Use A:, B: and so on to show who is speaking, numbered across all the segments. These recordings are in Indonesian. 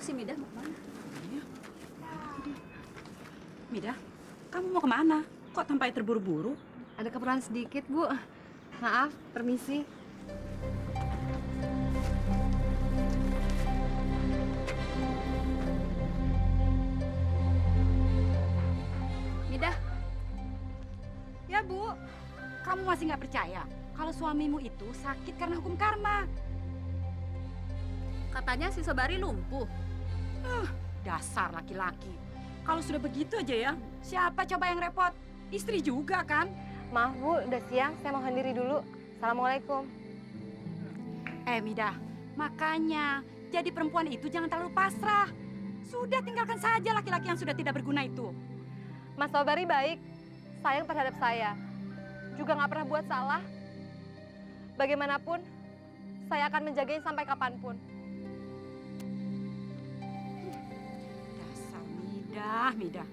A: si Midah mau kemana?
B: Iya. Mida, kamu mau kemana? Kok tampaknya terburu-buru?
C: Ada keperluan sedikit, Bu. Maaf, permisi.
A: Midah,
B: Ya, Bu. Kamu masih nggak percaya kalau suamimu itu sakit karena hukum karma?
A: katanya si Sobari lumpuh.
B: Dasar laki-laki. Kalau sudah begitu aja ya, siapa coba yang repot? Istri juga kan?
C: Maaf, Bu. Udah siang. Saya mohon diri dulu. Assalamualaikum.
B: Midah, makanya jadi perempuan itu jangan terlalu pasrah. Sudah tinggalkan saja laki-laki yang sudah tidak berguna itu.
C: Mas Sobari baik. Sayang terhadap saya. Juga nggak pernah buat salah. Bagaimanapun, saya akan menjaganya sampai kapanpun.
B: Dasar Midah.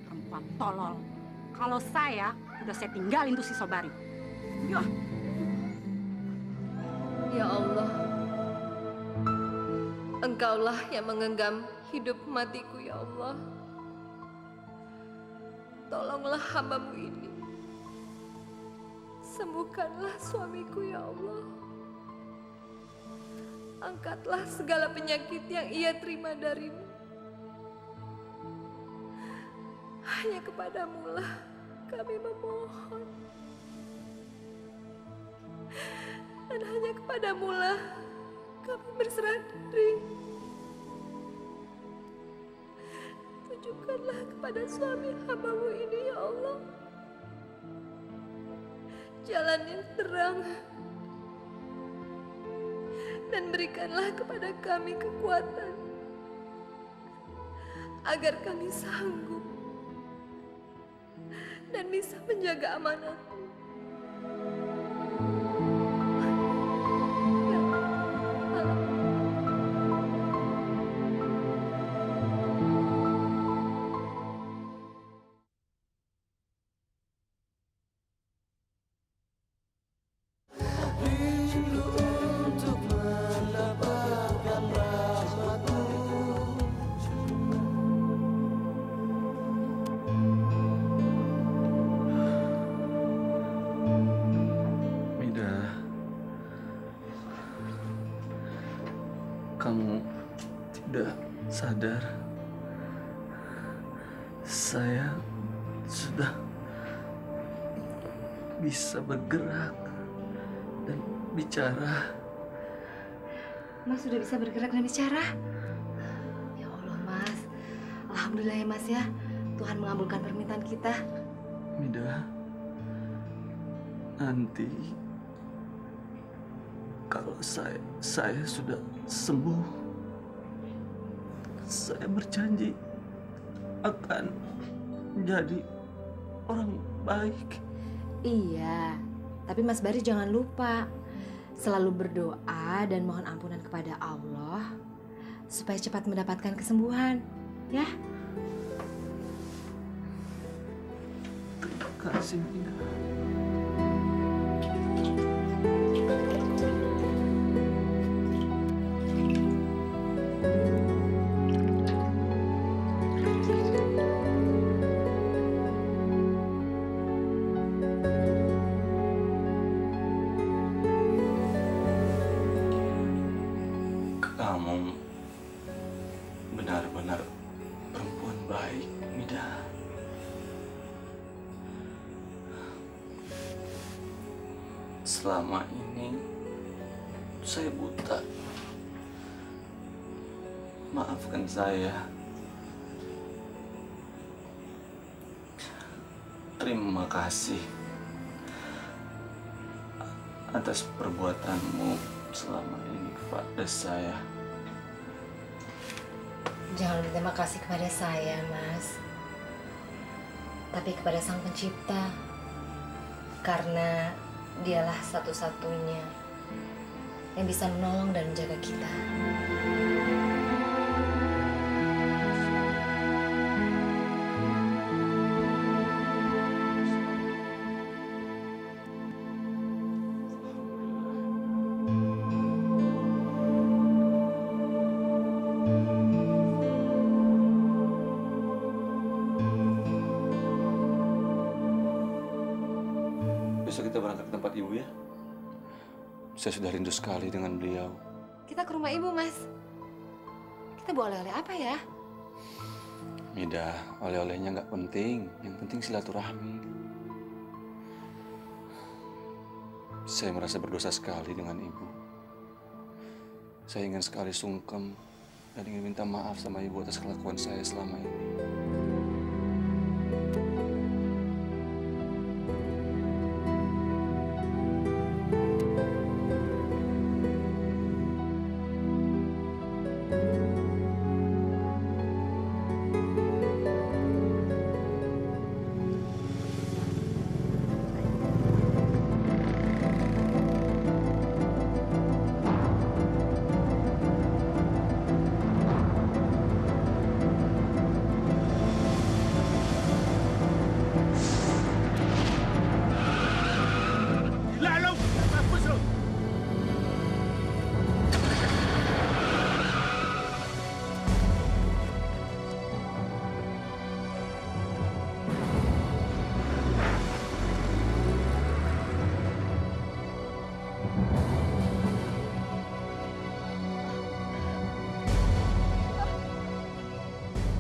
B: Perempuan tolol. Kalau saya, udah saya tinggalin tuh si Sobari. Yah.
D: Ya Allah, Engkaulah yang menggenggam hidup matiku, ya Allah. Tolonglah hamba-Mu ini. Sembuhkanlah suamiku, ya Allah. Angkatlah segala penyakit yang ia terima dari-Mu. Hanya kepadamu lah kami memohon. Dan hanya kepadamu lah kami berserah diri. Tunjukkanlah kepada suami hamba-Mu ini, ya Allah, jalan yang terang. Dan berikanlah kepada kami kekuatan agar kami sanggup dan bisa menjaga amanat-Mu. Ya Allah.
E: Mida, kamu tidak sadar saya sudah bisa bergerak dan bicara.
C: Mas sudah bisa bergerak dan bicara. Ya Allah, Mas. Alhamdulillah ya, Mas ya. Tuhan mengabulkan permintaan kita.
E: Mida, nanti kalau saya sudah sembuh, saya berjanji akan menjadi orang baik.
C: Iya, tapi Mas Bari jangan lupa selalu berdoa dan mohon ampunan kepada Allah supaya cepat mendapatkan kesembuhan, ya.
E: Terima kasih, Mida. Kamu benar-benar perempuan baik, Mida. Selama ini saya buta. Maafkan saya. Terima kasih atas perbuatanmu selama ini kepada saya.
C: Jangan berterima kasih kepada saya, Mas. Tapi kepada Sang Pencipta. Karena Dialah satu-satunya yang bisa menolong dan menjaga kita.
E: tempat ibu ya. Saya sudah rindu sekali dengan beliau.
C: Kita ke rumah ibu, Mas. Kita bawa oleh-oleh apa ya?
E: Mida, oleh-olehnya nggak penting. Yang penting silaturahmi. Saya merasa berdosa sekali dengan ibu. Saya ingin sekali sungkem dan ingin minta maaf sama ibu atas kelakuan saya selama ini.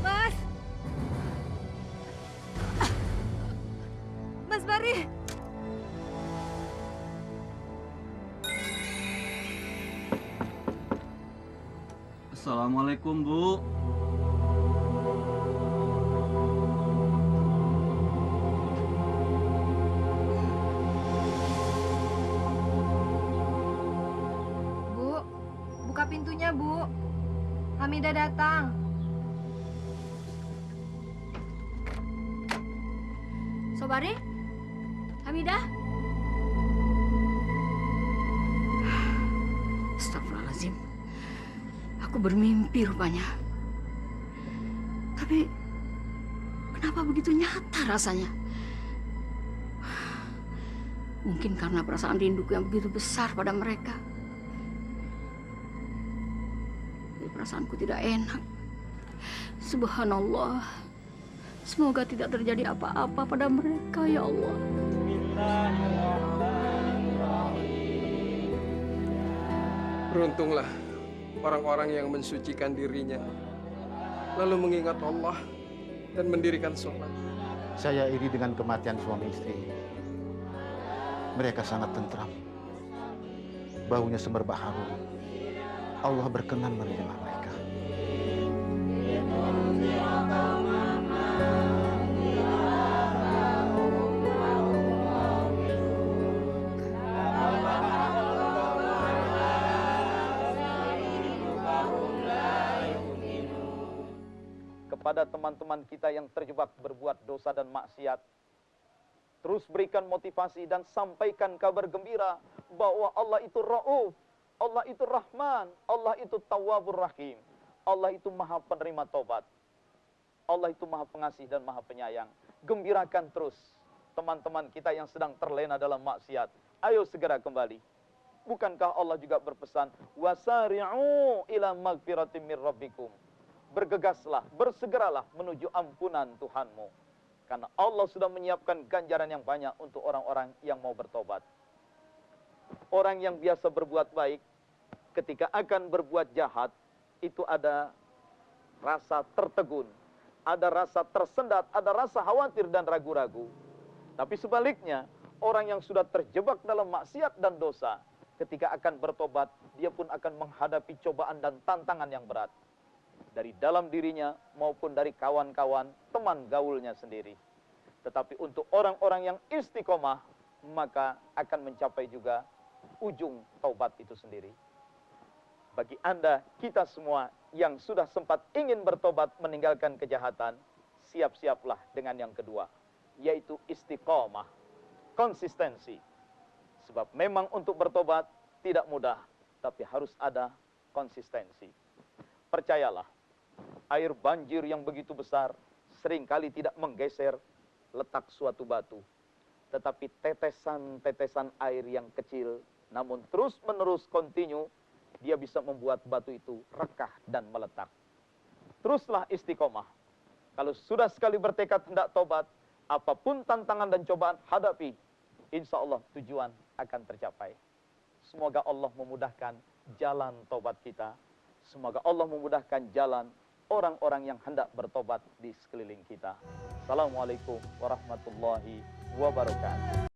B: Mas! Mas Bari!
E: Assalamualaikum, Bu.
D: Bu, buka pintunya, Bu. Hamidah datang.
A: Sobari? Hamidah?
B: Astagfirullahaladzim. Aku bermimpi rupanya. Tapi kenapa begitu nyata rasanya? Mungkin karena perasaan rinduku yang begitu besar pada mereka. Tapi perasaanku tidak enak. Subhanallah. Semoga tidak terjadi apa-apa pada mereka, ya Allah.
F: Beruntunglah orang-orang yang mensucikan dirinya, lalu mengingat Allah dan mendirikan sholat.
G: Saya iri dengan kematian suami istri. Mereka sangat tentram. Baunya semerbak harum. Allah berkenan menerima mereka.
H: Kepada teman-teman kita yang terjebak berbuat dosa dan maksiat, terus berikan motivasi dan sampaikan kabar gembira bahwa Allah itu Rauf, Allah itu Rahman, Allah itu Tawwabur Rahim, Allah itu Maha Penerima Tobat, Allah itu Maha Pengasih dan Maha Penyayang. Gembirakan terus teman-teman kita yang sedang terlena dalam maksiat. Ayo segera kembali. Bukankah Allah juga berpesan, wasari'u ila magfiratim mir rabbikum. Bergegaslah, bersegeralah menuju ampunan Tuhanmu. Karena Allah sudah menyiapkan ganjaran yang banyak untuk orang-orang yang mau bertobat. Orang yang biasa berbuat baik, ketika akan berbuat jahat, itu ada rasa tertegun, ada rasa tersendat, ada rasa khawatir dan ragu-ragu. Tapi sebaliknya, orang yang sudah terjebak dalam maksiat dan dosa, ketika akan bertobat, dia pun akan menghadapi cobaan dan tantangan yang berat. Dari dalam dirinya maupun dari kawan-kawan, teman gaulnya sendiri. Tetapi untuk orang-orang yang istiqomah, maka akan mencapai juga ujung taubat itu sendiri. Bagi Anda, kita semua yang sudah sempat ingin bertobat meninggalkan kejahatan, siap-siaplah dengan yang kedua, yaitu istiqomah, konsistensi. Sebab memang untuk bertobat tidak mudah, tapi harus ada konsistensi. Percayalah, air banjir yang begitu besar seringkali tidak menggeser letak suatu batu. Tetapi tetesan-tetesan air yang kecil, namun terus-menerus kontinu, dia bisa membuat batu itu rekah dan meletak. Teruslah istiqomah. Kalau sudah sekali bertekad hendak tobat, apapun tantangan dan cobaan hadapi. insya Allah tujuan akan tercapai. Semoga Allah memudahkan jalan tobat kita. Semoga Allah memudahkan jalan orang-orang yang hendak bertobat di sekeliling kita. Assalamualaikum warahmatullahi wabarakatuh.